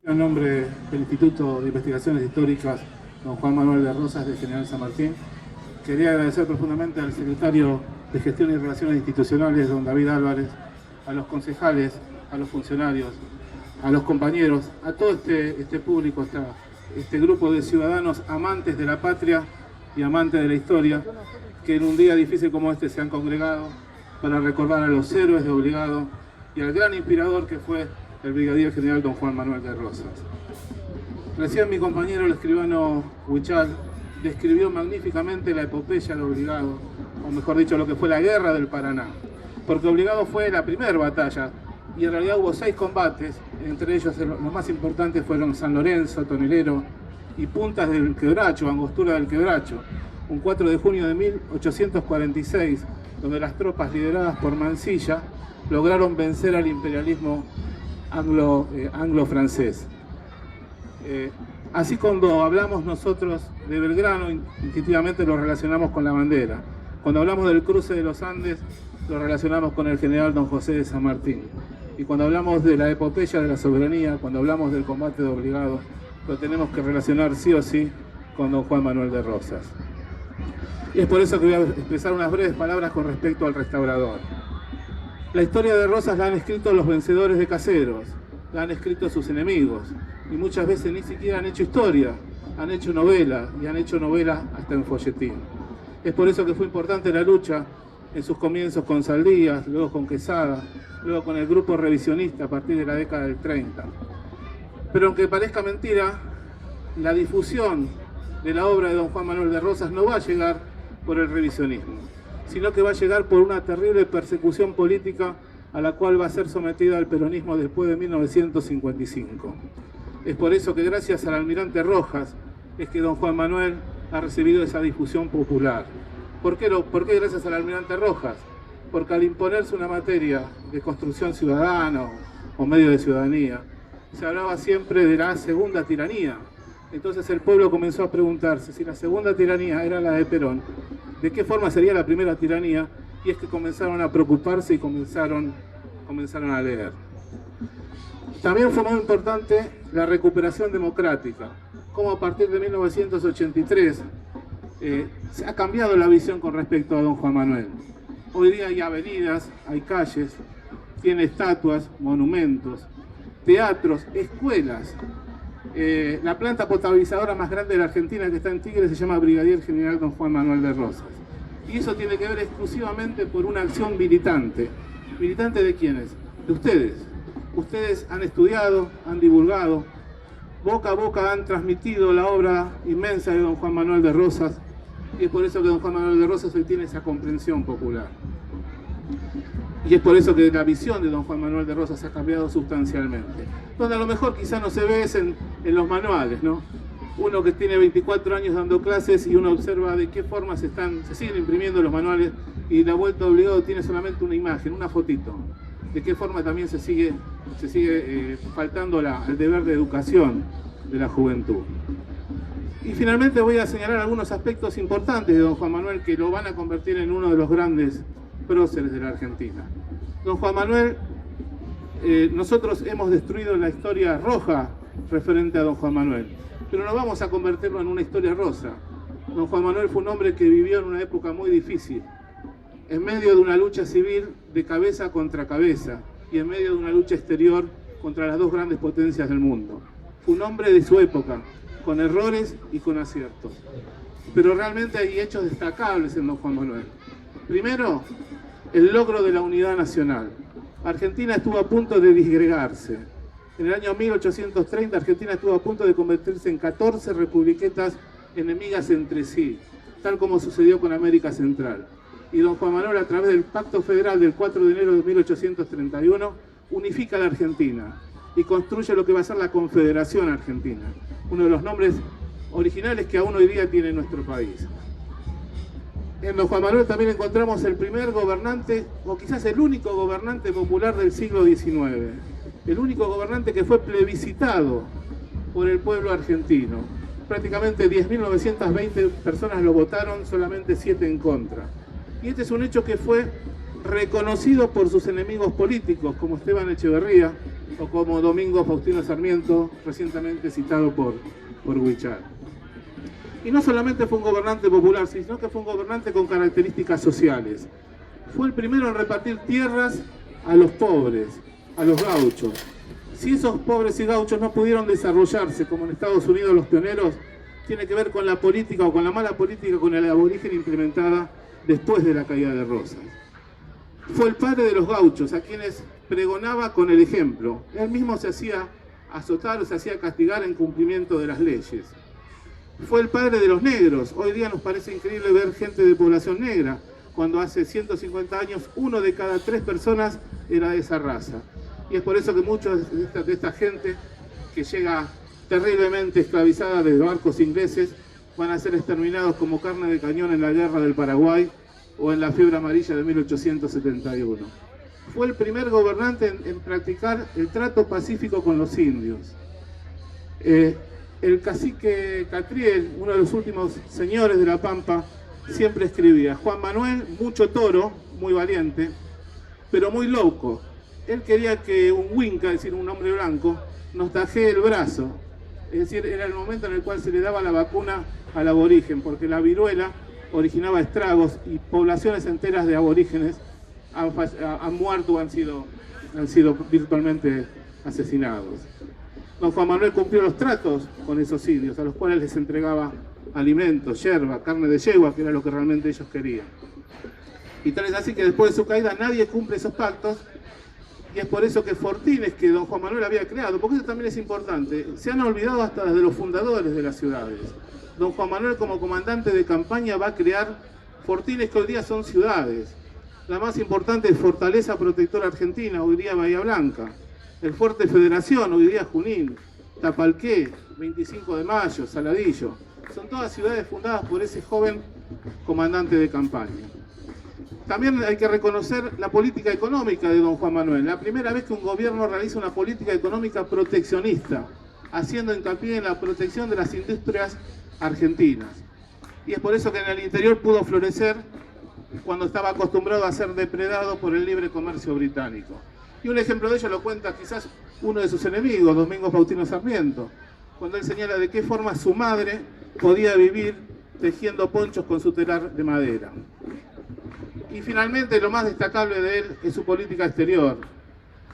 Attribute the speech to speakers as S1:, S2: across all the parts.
S1: En nombre del Instituto de Investigaciones Históricas, don Juan Manuel de Rosas, de General San Martín, quería agradecer profundamente al secretario de Gestión y Relaciones Institucionales, don David Álvarez, a los concejales, a los funcionarios, a los compañeros, a todo este público, este grupo de ciudadanos amantes de la patria y amantes de la historia, que en un día difícil como este se han congregado para recordar a los héroes de Obligado y al gran inspirador que fue el brigadier general don Juan Manuel de Rosas. Recién mi compañero, el escribano Huichal, describió magníficamente la epopeya de Obligado, o mejor dicho, lo que fue la guerra del Paraná. Porque Obligado fue la primera batalla, y en realidad hubo 6 combates, entre ellos los más importantes fueron San Lorenzo, Tonelero y Puntas del Quebracho, Angostura del Quebracho, un 4 de junio de 1846, donde las tropas lideradas por Mansilla lograron vencer al imperialismo anglo-francés. Así cuando hablamos nosotros de Belgrano, instintivamente lo relacionamos con la bandera. Cuando hablamos del cruce de los Andes, lo relacionamos con el general don José de San Martín. Y cuando hablamos de la epopeya de la soberanía, cuando hablamos del combate de Obligado, lo tenemos que relacionar sí o sí con don Juan Manuel de Rosas. Y es por eso que voy a expresar unas breves palabras con respecto al restaurador. La historia de Rosas la han escrito los vencedores de Caseros, la han escrito sus enemigos, y muchas veces ni siquiera han hecho historia, han hecho novela, y han hecho novela hasta en folletín. Es por eso que fue importante la lucha en sus comienzos con Saldías, luego con Quesada, luego con el grupo revisionista a partir de la década del 30. Pero aunque parezca mentira, la difusión de la obra de don Juan Manuel de Rosas no va a llegar por el revisionismo, sino que va a llegar por una terrible persecución política a la cual va a ser sometida el peronismo después de 1955. Es por eso que gracias al almirante Rojas es que don Juan Manuel ha recibido esa difusión popular. ¿Por qué gracias al almirante Rojas? Porque al imponerse una materia de construcción ciudadana o medio de ciudadanía, se hablaba siempre de la segunda tiranía. Entonces el pueblo comenzó a preguntarse si la segunda tiranía era la de Perón, ¿de qué forma sería la primera tiranía? Y es que comenzaron a preocuparse y comenzaron a leer. También fue muy importante la recuperación democrática, como a partir de 1983 se ha cambiado la visión con respecto a don Juan Manuel. Hoy día hay avenidas, hay calles, tiene estatuas, monumentos, teatros, escuelas. La planta potabilizadora más grande de la Argentina que está en Tigre se llama Brigadier General don Juan Manuel de Rosas. Y eso tiene que ver exclusivamente por una acción militante. ¿Militante de quiénes? De ustedes. Ustedes han estudiado, han divulgado, boca a boca han transmitido la obra inmensa de don Juan Manuel de Rosas, y es por eso que don Juan Manuel de Rosas hoy tiene esa comprensión popular. Y es por eso que la visión de don Juan Manuel de Rosas ha cambiado sustancialmente. Donde a lo mejor quizás no se ve es en los manuales, ¿no? Uno que tiene 24 años dando clases y uno observa de qué forma se siguen imprimiendo los manuales, y la vuelta Obligado tiene solamente una imagen, una fotito. De qué forma también se sigue faltando el deber de educación de la juventud. Y finalmente voy a señalar algunos aspectos importantes de don Juan Manuel que lo van a convertir en uno de los grandes próceres de la Argentina. Don Juan Manuel, nosotros hemos destruido la historia roja referente a don Juan Manuel, pero no vamos a convertirlo en una historia rosa. Don Juan Manuel fue un hombre que vivió en una época muy difícil, en medio de una lucha civil de cabeza contra cabeza y en medio de una lucha exterior contra las dos grandes potencias del mundo. Fue un hombre de su época, con errores y con aciertos. Pero realmente hay hechos destacables en don Juan Manuel. Primero, el logro de la unidad nacional. Argentina estuvo a punto de disgregarse. En el año 1830 Argentina estuvo a punto de convertirse en 14 republiquetas enemigas entre sí, tal como sucedió con América Central. Y don Juan Manuel, a través del Pacto Federal del 4 de enero de 1831, unifica la Argentina y construye lo que va a ser la Confederación Argentina, uno de los nombres originales que aún hoy día tiene nuestro país. En don Juan Manuel también encontramos el primer gobernante, o quizás el único gobernante popular del siglo XIX, el único gobernante que fue plebiscitado por el pueblo argentino. Prácticamente 10.920 personas lo votaron, solamente 7 en contra. Y este es un hecho que fue reconocido por sus enemigos políticos, como Esteban Echeverría, o como Domingo Faustino Sarmiento, recientemente citado por Huichar. Y no solamente fue un gobernante popular, sino que fue un gobernante con características sociales. Fue el primero en repartir tierras a los pobres, a los gauchos. Si esos pobres y gauchos no pudieron desarrollarse como en Estados Unidos los pioneros, tiene que ver con la política o con la mala política con el aborigen implementada después de la caída de Rosas. Fue el padre de los gauchos, a quienes pregonaba con el ejemplo. Él mismo se hacía azotar o se hacía castigar en cumplimiento de las leyes. Fue el padre de los negros. Hoy día nos parece increíble ver gente de población negra, cuando hace 150 años 1 de cada 3 personas era de esa raza. Y es por eso que muchos de esta gente que llega terriblemente esclavizada de barcos ingleses van a ser exterminados como carne de cañón en la guerra del Paraguay o en la fiebre amarilla de 1871. Fue el primer gobernante en practicar el trato pacífico con los indios. El cacique Catriel, uno de los últimos señores de La Pampa, siempre escribía: Juan Manuel, mucho toro, muy valiente, pero muy loco. Él quería que un huinca, es decir, un hombre blanco, nos tajee el brazo. Es decir, era el momento en el cual se le daba la vacuna al aborigen, porque la viruela originaba estragos y poblaciones enteras de aborígenes han muerto o han sido virtualmente asesinados. Don Juan Manuel cumplió los tratos con esos indios, a los cuales les entregaba alimentos, yerba, carne de yegua, que era lo que realmente ellos querían. Y tal es así que después de su caída nadie cumple esos pactos, y es por eso que fortines que don Juan Manuel había creado, porque eso también es importante, se han olvidado hasta desde los fundadores de las ciudades. Don Juan Manuel, como comandante de campaña, va a crear fortines que hoy día son ciudades. La más importante es Fortaleza Protectora Argentina, hoy día Bahía Blanca. El Fuerte Federación, hoy día Junín. Tapalqué, 25 de Mayo, Saladillo. Son todas ciudades fundadas por ese joven comandante de campaña. También hay que reconocer la política económica de don Juan Manuel. La primera vez que un gobierno realiza una política económica proteccionista, haciendo hincapié en la protección de las industrias argentinas. Y es por eso que en el interior pudo florecer cuando estaba acostumbrado a ser depredado por el libre comercio británico. Y un ejemplo de ello lo cuenta quizás uno de sus enemigos, Domingo Faustino Sarmiento, cuando él señala de qué forma su madre podía vivir tejiendo ponchos con su telar de madera. Y finalmente lo más destacable de él es su política exterior,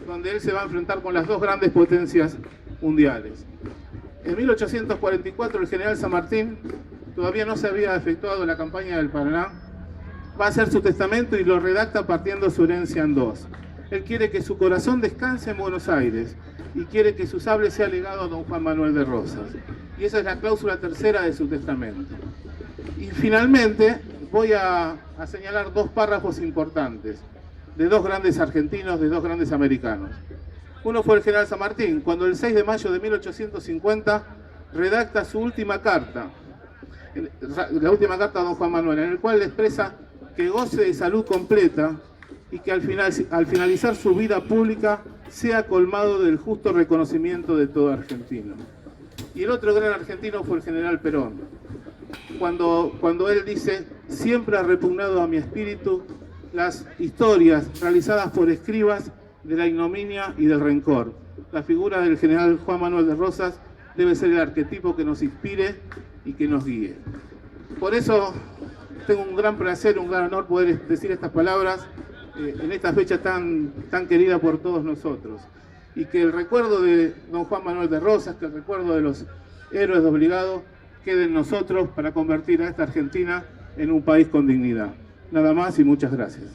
S1: donde él se va a enfrentar con las dos grandes potencias mundiales. En 1844 el general San Martín, todavía no se había efectuado la campaña del Paraná, va a hacer su testamento y lo redacta partiendo su herencia en dos. Él quiere que su corazón descanse en Buenos Aires y quiere que su sable sea legado a don Juan Manuel de Rosas. Y esa es la cláusula tercera de su testamento. Y finalmente voy a señalar dos párrafos importantes de dos grandes argentinos, de dos grandes americanos. Uno fue el general San Martín, cuando el 6 de mayo de 1850 redacta su última carta, la última carta a don Juan Manuel, en el cual le expresa que goce de salud completa y que al finalizar su vida pública sea colmado del justo reconocimiento de todo argentino. Y el otro gran argentino fue el general Perón, cuando él dice: siempre ha repugnado a mi espíritu las historias realizadas por escribas de la ignominia y del rencor. La figura del general Juan Manuel de Rosas debe ser el arquetipo que nos inspire y que nos guíe. Por eso tengo un gran placer, un gran honor poder decir estas palabras en esta fecha tan querida por todos nosotros. Y que el recuerdo de don Juan Manuel de Rosas, que el recuerdo de los héroes de Obligado, quede en nosotros para convertir a esta Argentina en un país con dignidad. Nada más y muchas gracias.